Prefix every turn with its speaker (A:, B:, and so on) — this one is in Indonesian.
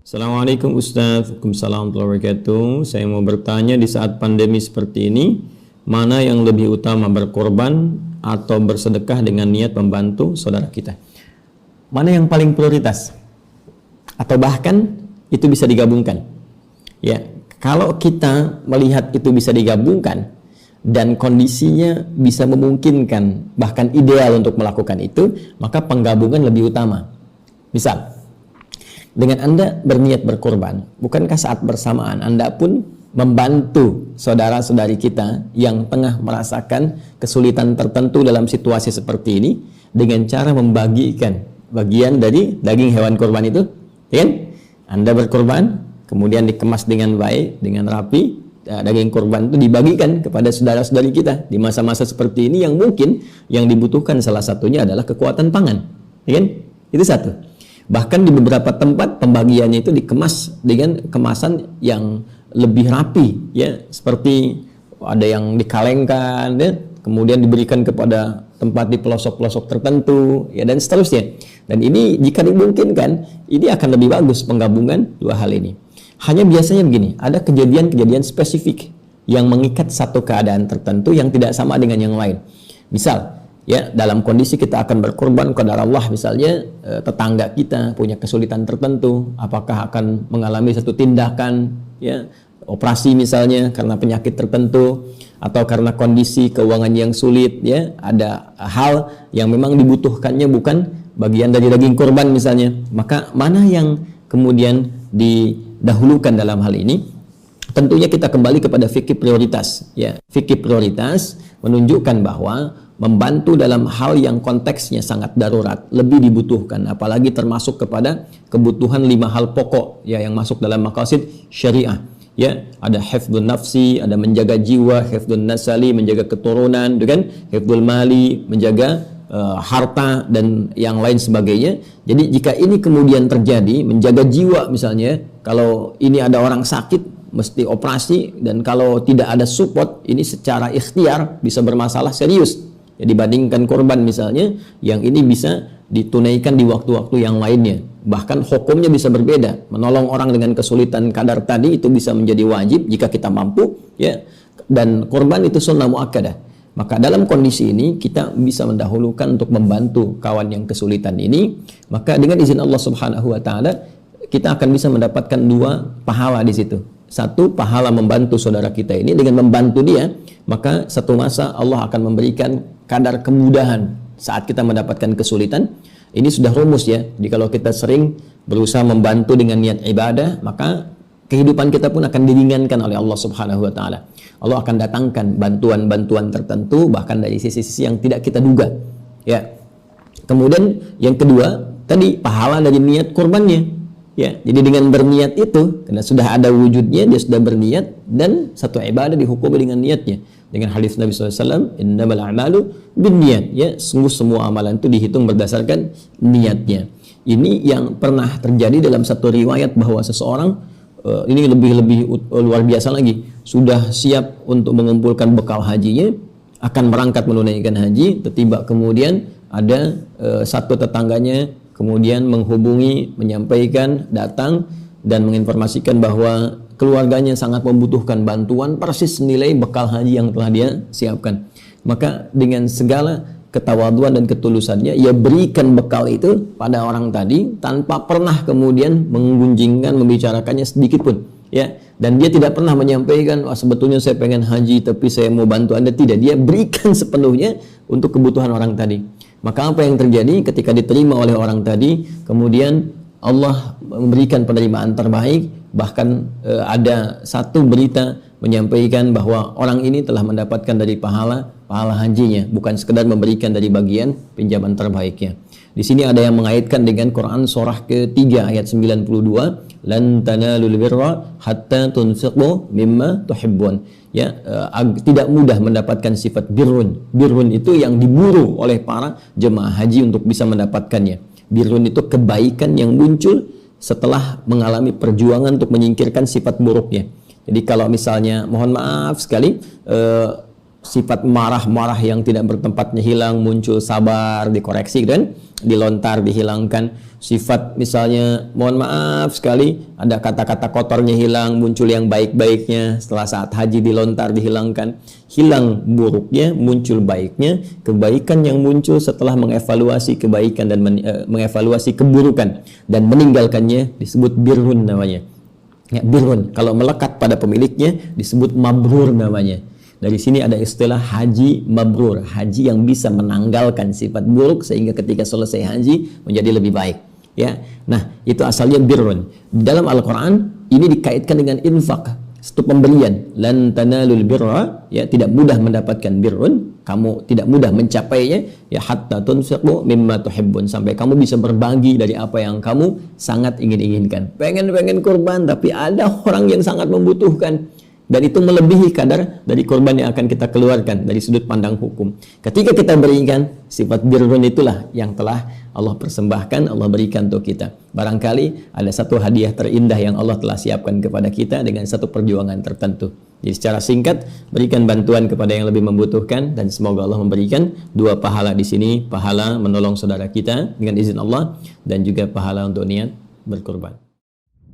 A: Assalamualaikum Ustaz. Waalaikumsalam warahmatullahi wabarakatuh. Saya mau bertanya, di saat pandemi seperti ini, mana yang lebih utama, berkorban atau bersedekah dengan niat membantu saudara kita? Mana yang paling prioritas? Atau bahkan itu bisa digabungkan? Ya, kalau kita melihat itu bisa digabungkan dan kondisinya bisa memungkinkan, bahkan ideal untuk melakukan itu, maka penggabungan lebih utama. Misal, dengan Anda berniat berkorban, bukankah saat bersamaan Anda pun membantu saudara-saudari kita yang tengah merasakan kesulitan tertentu dalam situasi seperti ini dengan cara membagikan bagian dari daging hewan korban itu, ya kan? Anda berkorban, kemudian dikemas dengan baik, dengan rapi, daging korban itu dibagikan kepada saudara-saudari kita di masa-masa seperti ini yang mungkin yang dibutuhkan salah satunya adalah kekuatan pangan, ya kan? Itu satu. Bahkan di beberapa tempat pembagiannya itu dikemas dengan kemasan yang lebih rapi, ya, seperti ada yang dikalengkan, ya, kemudian diberikan kepada tempat di pelosok-pelosok tertentu, ya, dan seterusnya. Dan ini jika dimungkinkan, ini akan lebih bagus penggabungan dua hal ini. Hanya biasanya begini, ada kejadian-kejadian spesifik yang mengikat satu keadaan tertentu yang tidak sama dengan yang lain. Misal, ya, dalam kondisi kita akan berkorban kepada Allah, misalnya tetangga kita punya kesulitan tertentu, apakah akan mengalami satu tindakan, ya, operasi misalnya karena penyakit tertentu, atau karena kondisi keuangan yang sulit, ya, ada hal yang memang dibutuhkannya bukan bagian dari daging korban misalnya, maka mana yang kemudian didahulukan dalam hal ini? Tentunya kita kembali kepada fikih prioritas, ya. Fikih prioritas menunjukkan bahwa membantu dalam hal yang konteksnya sangat darurat lebih dibutuhkan, apalagi termasuk kepada kebutuhan 5 hal pokok, ya, yang masuk dalam maqasid syariah, ya. Ada hifdzun nafsi, ada menjaga jiwa, hifdzun nasali, menjaga keturunan, kan, hifdzul mali, menjaga harta dan yang lain sebagainya. Jadi jika ini kemudian terjadi, menjaga jiwa misalnya, kalau ini ada orang sakit mesti operasi, dan kalau tidak ada support ini secara ikhtiar bisa bermasalah serius, ya, dibandingkan korban misalnya yang ini bisa ditunaikan di waktu-waktu yang lainnya, bahkan hukumnya bisa berbeda. Menolong orang dengan kesulitan kadar tadi itu bisa menjadi wajib jika kita mampu, ya, dan korban itu sunnah muakkadah. Maka dalam kondisi ini kita bisa mendahulukan untuk membantu kawan yang kesulitan ini, maka dengan izin Allah Subhanahu wa taala kita akan bisa mendapatkan 2 pahala di situ. Satu, pahala membantu saudara kita ini, dengan membantu dia, maka satu masa Allah akan memberikan kadar kemudahan saat kita mendapatkan kesulitan. Ini sudah rumus, ya. Jadi kalau kita sering berusaha membantu dengan niat ibadah, maka kehidupan kita pun akan diringankan oleh Allah Subhanahu wa taala. Allah akan datangkan bantuan-bantuan tertentu bahkan dari sisi-sisi yang tidak kita duga, ya. Kemudian yang kedua, tadi pahala dari niat korbannya, ya. Jadi dengan berniat itu, karena sudah ada wujudnya, dia sudah berniat, dan satu ibadah dihukumi dengan niatnya. Dengan hadis Nabi SAW, innamal a'malu binniyat, ya, sungguh semua amalan itu dihitung berdasarkan niatnya. Ini yang pernah terjadi dalam satu riwayat bahwa seseorang, ini lebih luar biasa lagi, sudah siap untuk mengumpulkan bekal hajinya, akan berangkat menunaikan haji, tiba kemudian ada satu tetangganya kemudian menghubungi, menyampaikan, datang dan menginformasikan bahwa keluarganya sangat membutuhkan bantuan persis nilai bekal haji yang telah dia siapkan. Maka dengan segala ketawaduan dan ketulusannya, ia berikan bekal itu pada orang tadi tanpa pernah kemudian menggunjingkan, membicarakannya sedikit pun, ya. Dan dia tidak pernah menyampaikan, wah sebetulnya saya pengen haji tapi saya mau bantu Anda, tidak. Dia berikan sepenuhnya untuk kebutuhan orang tadi. Maka apa yang terjadi ketika diterima oleh orang tadi, kemudian Allah memberikan penerimaan terbaik. Bahkan ada satu berita menyampaikan bahwa orang ini telah mendapatkan dari pahala hajinya, bukan sekedar memberikan dari bagian pinjaman terbaiknya. Di sini ada yang mengaitkan dengan Quran surah ke-3 ayat 92, lan tanalul birra hatta tunfiqu mimma tuhibbun. Ya, tidak mudah mendapatkan sifat birrun. Birrun itu yang diburu oleh para jemaah haji untuk bisa mendapatkannya. Birrun itu kebaikan yang muncul setelah mengalami perjuangan untuk menyingkirkan sifat buruknya. Jadi kalau misalnya, mohon maaf sekali, sifat marah-marah yang tidak bertempatnya hilang, muncul sabar, dikoreksi dan dilontar, dihilangkan. Sifat misalnya mohon maaf sekali ada kata-kata kotornya hilang, muncul yang baik-baiknya setelah saat haji dilontar, dihilangkan. Hilang buruknya, muncul baiknya, kebaikan yang muncul setelah mengevaluasi kebaikan dan mengevaluasi keburukan dan meninggalkannya disebut birrun namanya. Ya, birrun kalau melekat pada pemiliknya disebut mabrur namanya. Dari sini ada istilah haji mabrur, haji yang bisa menanggalkan sifat buruk sehingga ketika selesai haji menjadi lebih baik. Ya, nah itu asalnya birrun. Dalam Al-Quran ini dikaitkan dengan infak, satu pemberian. Lan tanalul birra, ya tidak mudah mendapatkan birrun, kamu tidak mudah mencapainya, ya hatta tunfiqu mimma tuhibbun, sampai kamu bisa berbagi dari apa yang kamu sangat ingin-inginkan. Pengen kurban tapi ada orang yang sangat membutuhkan. Dan itu melebihi kadar dari korban yang akan kita keluarkan dari sudut pandang hukum. Ketika kita berikan, sifat birrun itulah yang telah Allah persembahkan, Allah berikan untuk kita. Barangkali ada satu hadiah terindah yang Allah telah siapkan kepada kita dengan satu perjuangan tertentu. Jadi secara singkat, berikan bantuan kepada yang lebih membutuhkan dan semoga Allah memberikan dua pahala di sini, pahala menolong saudara kita dengan izin Allah dan juga pahala untuk niat berkorban.